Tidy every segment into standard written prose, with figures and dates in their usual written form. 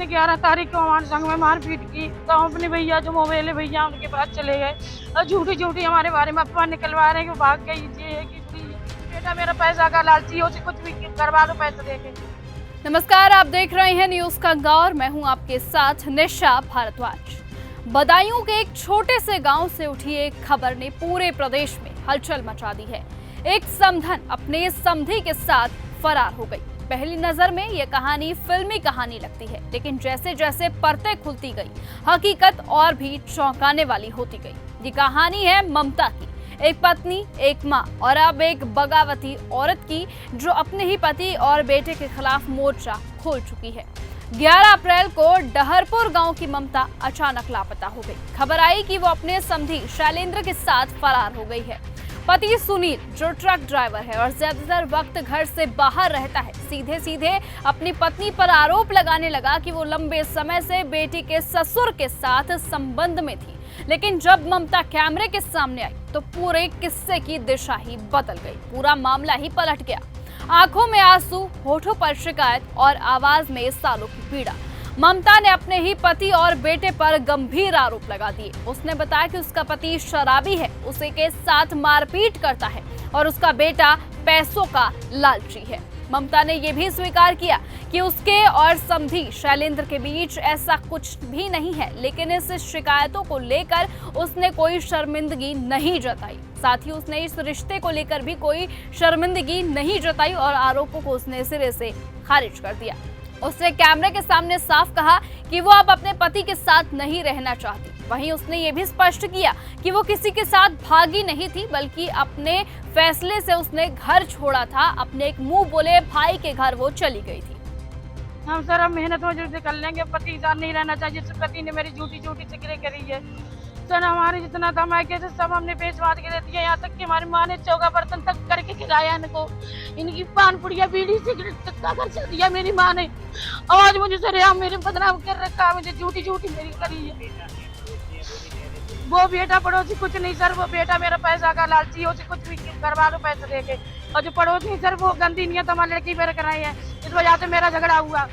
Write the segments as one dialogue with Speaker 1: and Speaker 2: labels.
Speaker 1: इनने 11 तारीख को हमारे संग में मारपीट की, तो हम अपने भैया जो मोबाइल है भैया उनके पास चले गए और झूठी झूठी हमारे बारे में अफवाह निकलवा रहे हैं कि वो भाग गई, ये है कि बेटा मेरा पैसा का लालची हो, उसे कुछ भी करवा लो पैसे देके।
Speaker 2: नमस्कार, आप देख रहे हैं न्यूज कंगा और मैं हूं आपके साथ निशा भारद्वाज। बदायूं के एक छोटे से गांव से उठी एक खबर ने पूरे प्रदेश में हलचल मचा दी है। एक समधन अपने समधी के साथ फरार हो गई। पहली नजर में यह कहानी फिल्मी कहानी लगती है, लेकिन जैसे जैसे परतें खुलती गई, हकीकत और भी चौंकाने वाली होती गई। ये कहानी है ममता की, एक पत्नी, एक माँ और अब एक बगावती औरत की, जो अपने ही पति और बेटे के खिलाफ मोर्चा खोल चुकी है। 11 अप्रैल को डहरपुर गांव की ममता अचानक लापता हो गई। खबर आई कि वो अपने समधी शैलेंद्र के साथ फरार हो गई है। पति सुनील, जो ट्रक ड्राइवर है और ज्यादातर वक्त घर से बाहर रहता है, सीधे सीधे अपनी पत्नी पर आरोप लगाने लगा कि वो लंबे समय से बेटी के ससुर के साथ संबंध में थी। लेकिन जब ममता कैमरे के सामने आई तो पूरे किस्से की दिशा ही बदल गई। पूरा मामला ही पलट गया। आंखों में आंसू, होठों पर शिकायत और आवाज में सालों की पीड़ा। ममता ने अपने ही पति और बेटे पर गंभीर आरोप लगा दिए। उसने बताया कि उसका पति शराबी है, उसे के साथ मारपीट करता है और उसका बेटा पैसों का लालची है। ममता ने यह भी स्वीकार किया कि उसके और समधी शैलेंद्र के बीच ऐसा कुछ भी नहीं है, लेकिन इस शिकायतों को लेकर उसने कोई शर्मिंदगी नहीं जताई। साथ ही उसने इस रिश्ते को लेकर भी कोई शर्मिंदगी नहीं जताई और आरोपों को उसने सिरे से खारिज कर दिया। उसने कैमरे के सामने साफ कहा कि वो अब अपने पति के साथ नहीं रहना चाहती। वहीं उसने ये भी स्पष्ट किया कि वो किसी के साथ भागी नहीं थी, बल्कि अपने फैसले से उसने घर छोड़ा था। अपने एक मुंह बोले भाई के घर वो चली गई थी।
Speaker 1: हम सर अब मेहनत मजदूरी कर लेंगे, पति साथ नहीं रहना चाहिए। जिस पति ने मेरी झूठी झूठी जिक्र करी है सर, हमारे जितना था मायके से सब हमने बेच बांट के दे दिया। यहाँ तक कि हमारी माँ ने चौका बर्तन तक करके खिलाया इनको। इनकी पान पुड़िया, बीड़ी, सिगरेट तक का खर्चा दिया मेरी माँ ने। आज मुझे सर यहाँ मेरे बदनाम कर रखा, मुझे झूठी झूठी मेरी करी है। वो बेटा पड़ोसी कुछ नहीं सर, वो बेटा मेरा पैसा का लालची हो, उसे कुछ भी करवा लो पैसे देके। और जो पड़ोसी सर, वो गंदी नियत हमारी लड़की पर कराई है, इस वजह से मेरा झगड़ा हुआ।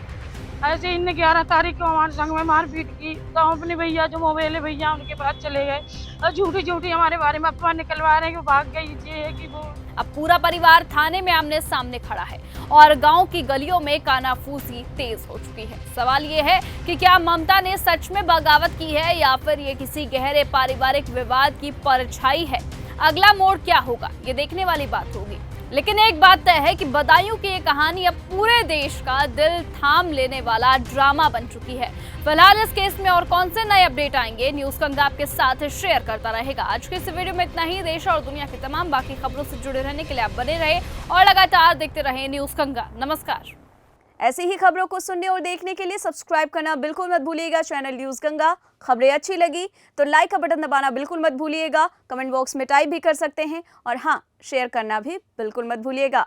Speaker 1: ऐसे इनने 11 तारीख को हमारे संग में मारपीट की, तो हम अपने भैया जो मोबाइल है भैया उनके पास चले गए और झूठी झूठी हमारे बारे में अफवाह निकलवा रहे हैं कि वो भाग गई, ये है कि वो।
Speaker 2: अब पूरा परिवार थाने में आमने सामने खड़ा है और गांव की गलियों में कानाफूसी तेज हो चुकी है। सवाल ये है कि क्या ममता ने सच में बगावत की है या फिर ये किसी गहरे पारिवारिक विवाद की परछाई है। अगला मोड़ क्या होगा, ये देखने वाली बात होगी। लेकिन एक बात तय है कि बदायूं की ये कहानी अब पूरे देश का दिल थाम लेने वाला ड्रामा बन चुकी है। फिलहाल इस केस में और कौन से नए अपडेट आएंगे, न्यूज कंगा आपके साथ शेयर करता रहेगा। आज के इस वीडियो में इतना ही। देश और दुनिया की तमाम बाकी खबरों से जुड़े रहने के लिए आप बने रहे और लगातार देखते रहे न्यूज कंगा। नमस्कार।
Speaker 3: ऐसी ही खबरों को सुनने और देखने के लिए सब्सक्राइब करना बिल्कुल मत भूलिएगा चैनल न्यूज गंगा। खबरें अच्छी लगी तो लाइक का बटन दबाना बिल्कुल मत भूलिएगा। कमेंट बॉक्स में टाइप भी कर सकते हैं और हाँ, शेयर करना भी बिल्कुल मत भूलिएगा।